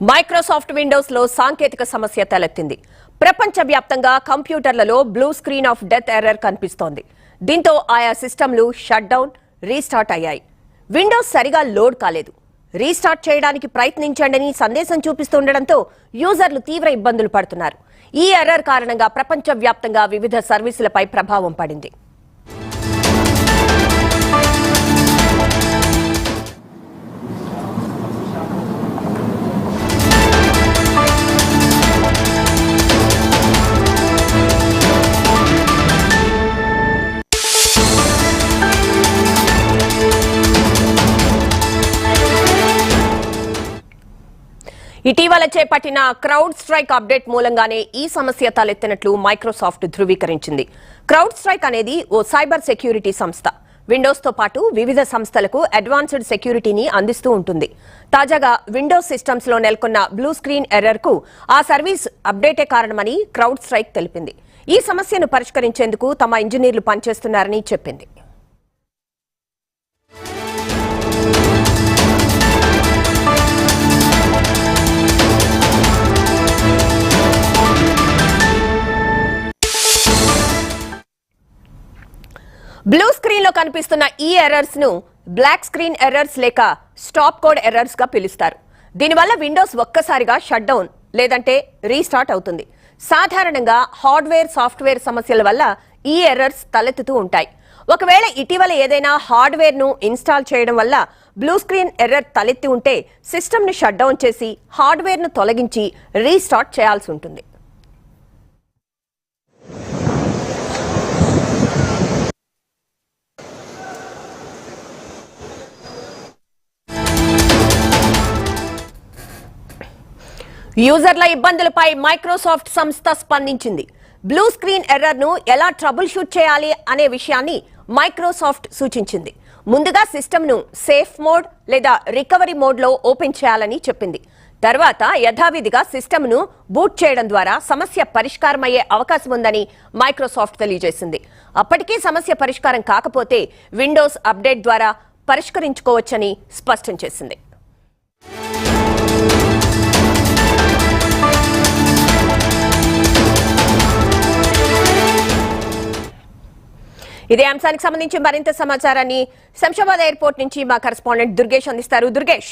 Microsoft Windows లో సాంకేతిక సమస్య తలెత్తింది. ప్రపంచవ్యాప్తంగా కంప్యూటర్లలో blue screen of death error కనిపిస్తోంది. దీంతో ఆయా సిస్టంలు షట్ డౌన్, రీస్టార్ట్ అయ్యాయి. విండోస్ సరిగా లోడ్ కాలేదు. రీస్టార్ట్ చేయడానికి ప్రయత్నించండి సందేశం చూపిస్తుండటంతో యూజర్లు తీవ్ర ఇబ్బందులు పడుతున్నారు. ఈ ఎర్రర్ కారణంగా ప్రపంచవ్యాప్తంగా వివిధ సర్వీసులపై ప్రభావం పడింది. ఇటీవల చేపట్టిన క్రౌడ్ స్ట్రైక్ అప్డేట్ మూలంగానే ఈ సమస్య తలెత్తినట్లు మైక్రోసాఫ్ట్ ధృవీకరించింది. క్రౌడ్ స్ట్రైక్ అనేది ఓ సైబర్ సెక్యూరిటీ సంస్థ. విండోస్ తో పాటు వివిధ సంస్థలకు అడ్వాన్స్డ్ సెక్యూరిటీని అందిస్తూ ఉంటుంది. తాజాగా విండోస్ సిస్టమ్స్ లో నెలకొన్న బ్లూ స్క్రీన్ ఎర్రర్ కు ఆ సర్వీస్ అప్డేటే కారణమని క్రౌడ్ స్ట్రైక్ తెలిపింది. ఈ సమస్యను పరిష్కరించేందుకు తమ ఇంజనీర్లు పనిచేస్తున్నారని చెప్పింది. బ్లూ స్క్రీన్ లో కనిపిస్తున్న ఈ ఎర్రర్స్ ను బ్లాక్ స్క్రీన్ ఎర్రర్స్ లేక స్టాప్ కోడ్ ఎర్రర్స్ గా పిలుస్తారు. దీనివల్ల విండోస్ ఒక్కసారిగా షట్ డౌన్ లేదంటే రీస్టార్ట్ అవుతుంది. సాధారణంగా హార్డ్వేర్, సాఫ్ట్వేర్ సమస్యల వల్ల ఈ ఎర్రర్స్ తలెత్తుతూ ఉంటాయి. ఒకవేళ ఇటీవల ఏదైనా హార్డ్వేర్ ను ఇన్స్టాల్ చేయడం వల్ల బ్లూ స్క్రీన్ ఎర్రర్ తలెత్తి ఉంటే సిస్టమ్ ని షట్ డౌన్ చేసి హార్డ్వేర్ ను తొలగించి రీస్టార్ట్ చేయాల్సి ఉంటుంది. యూజర్ల ఇబ్బందులపై మైక్రోసాఫ్ట్ సంస్థ స్పందించింది. బ్లూ స్క్రీన్ ఎర్రర్ ను ఎలా ట్రబుల్ షూట్ చేయాలి అనే విషయాన్ని మైక్రోసాఫ్ట్ సూచించింది. ముందుగా సిస్టమ్ ను సేఫ్ మోడ్ లేదా రికవరీ మోడ్ లో ఓపెన్ చేయాలని చెప్పింది. తర్వాత యథావిధిగా సిస్టమ్ ను బూట్ చేయడం ద్వారా సమస్య పరిష్కారమయ్యే అవకాశం ఉందని మైక్రోసాఫ్ట్ తెలియజేసింది. అప్పటికీ సమస్య పరిష్కారం కాకపోతే విండోస్ అప్డేట్ ద్వారా పరిష్కరించుకోవచ్చని స్పష్టం చేసింది. ఇదే అంశానికి సంబంధించి మరింత సమాచారాన్ని శంషాబాద్ ఎయిర్పోర్ట్ నుంచి మా కరెస్పాండెంట్ దుర్గేష్ అందిస్తారు. దుర్గేష్.